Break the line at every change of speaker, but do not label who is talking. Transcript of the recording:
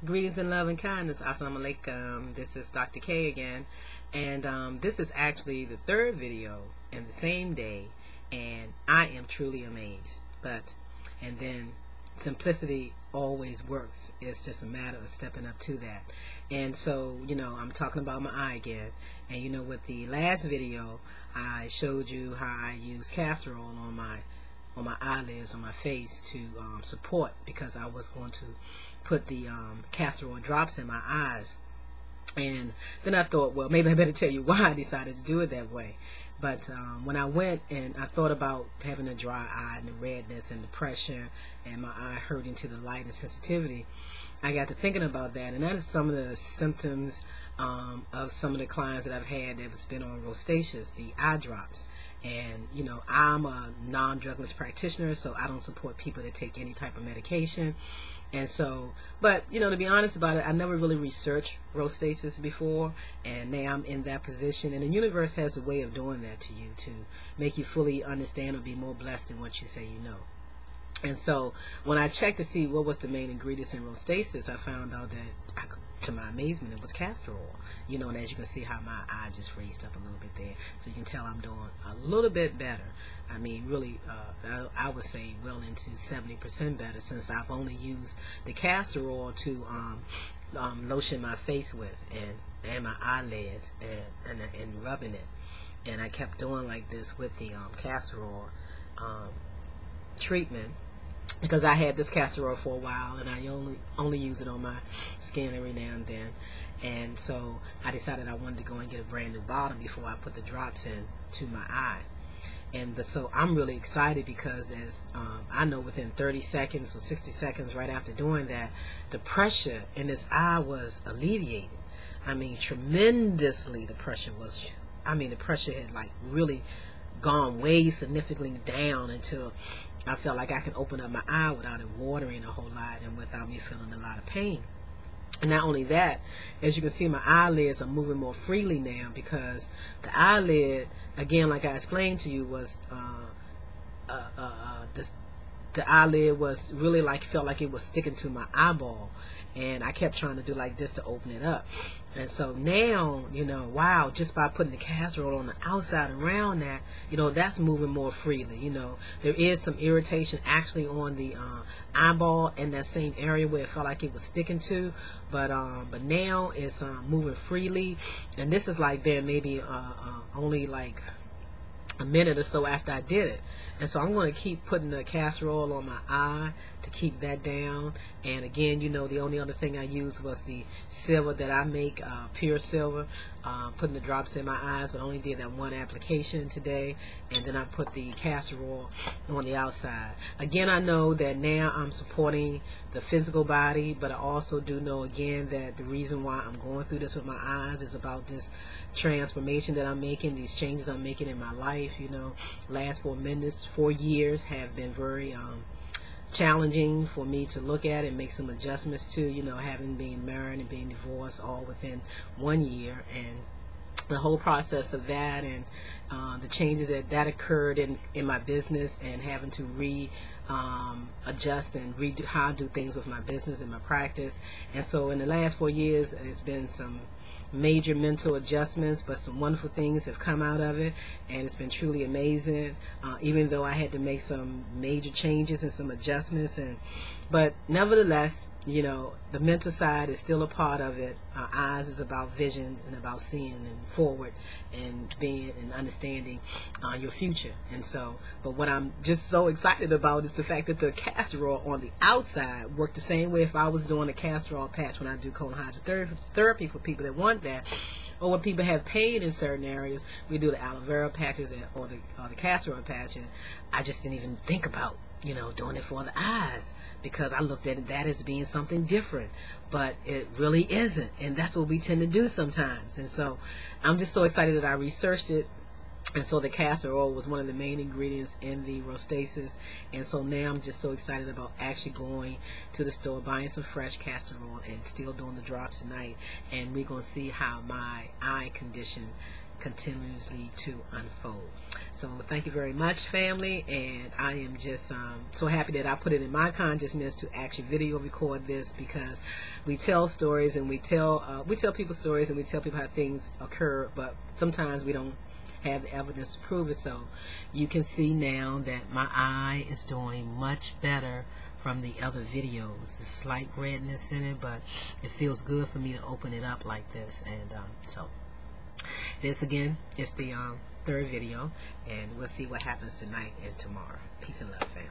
Greetings in love and kindness. Assalamu alaikum. This is Dr. K again. And this is actually the third video in the same day. And I am truly amazed. And then simplicity always works. It's just a matter of stepping up to that. And so, I'm talking about my eye again. And with the last video, I showed you how I use castor oil on my eyelids, on my face to support, because I was going to put the castor oil drops in my eyes. And then I thought, well, maybe I better tell you why I decided to do it that way. But when I went and I thought about having a dry eye and the redness and the pressure and my eye hurting to the light and sensitivity, I got to thinking about that. And that is some of the symptoms of some of the clients that I've had that has been on rosacea, the eye drops. And I'm a non-drugless practitioner, so I don't support people that take any type of medication. And so, but to be honest about it, I never really researched rosacea before, and now I'm in that position. And the universe has a way of doing that to you, to make you fully understand or be more blessed in what you say you know. And so when I checked to see what was the main ingredients in rosacea, I found out that to my amazement, it was castor oil. And as you can see how my eye just raised up a little bit there, so you can tell I'm doing a little bit better. I mean, really, I would say well into 70% better, since I've only used the castor oil to lotion my face with and my eyelids and rubbing it. And I kept doing like this with the castor oil treatment, because I had this castor oil for a while, and I only use it on my skin every now and then. And so I decided I wanted to go and get a brand new bottle before I put the drops in to my eye. And so I'm really excited, because as I know, within 30 seconds or 60 seconds right after doing that, the pressure in this eye was alleviated. I mean, tremendously. The pressure had like really gone way significantly down, until I felt like I could open up my eye without it watering a whole lot and without me feeling a lot of pain. And not only that, as you can see, my eyelids are moving more freely now, because the eyelid, again, like I explained to you, was the eyelid was really felt like it was sticking to my eyeball, and I kept trying to do like this to open it up. And so now, wow, just by putting the castor oil on the outside around that, that's moving more freely. There is some irritation actually on the eyeball in that same area where it felt like it was sticking to, but now it's moving freely. And this is like been maybe only like a minute or so after I did it. And so I'm going to keep putting the castor oil on my eye to keep that down. And again, the only other thing I used was the silver that I make, pure silver, putting the drops in my eyes, but I only did that one application today. And then I put the castor oil on the outside. Again, I know that now I'm supporting the physical body, but I also do know again that the reason why I'm going through this with my eyes is about this transformation that I'm making, these changes I'm making in my life. Last 4 years have been very challenging for me to look at and make some adjustments to, having been married and being divorced all within 1 year, and the whole process of that, and the changes that occurred in my business, and having to adjust and redo how I do things with my business and my practice. And so in the last 4 years, it's been some major mental adjustments, but some wonderful things have come out of it, and it's been truly amazing, even though I had to make some major changes and some adjustments. But nevertheless, the mental side is still a part of it. Eyes is about vision and about seeing and forward and being and understanding your future. And so, but what I'm just so excited about is the fact that the castor oil on the outside worked the same way if I was doing a castor oil patch when I do colon hydrotherapy for people that want that. Or when people have pain in certain areas, we do the aloe vera patches or the castor oil patch. And I just didn't even think about doing it for the eyes, because I looked at that as being something different, but it really isn't. And that's what we tend to do sometimes. And so I'm just so excited that I researched it. And so the castor oil was one of the main ingredients in the rosacea. And so now I'm just so excited about actually going to the store, buying some fresh castor oil, and still doing the drops tonight. And we're going to see how my eye condition continuously to unfold. So thank you very much, family, and I am just so happy that I put it in my consciousness to actually video record this, because we tell stories and we tell people stories and we tell people how things occur, but sometimes we don't have the evidence to prove it. So you can see now that my eye is doing much better from the other videos. The slight redness in it, but it feels good for me to open it up like this. And so this again is the third video, and we'll see what happens tonight and tomorrow. Peace and love, family.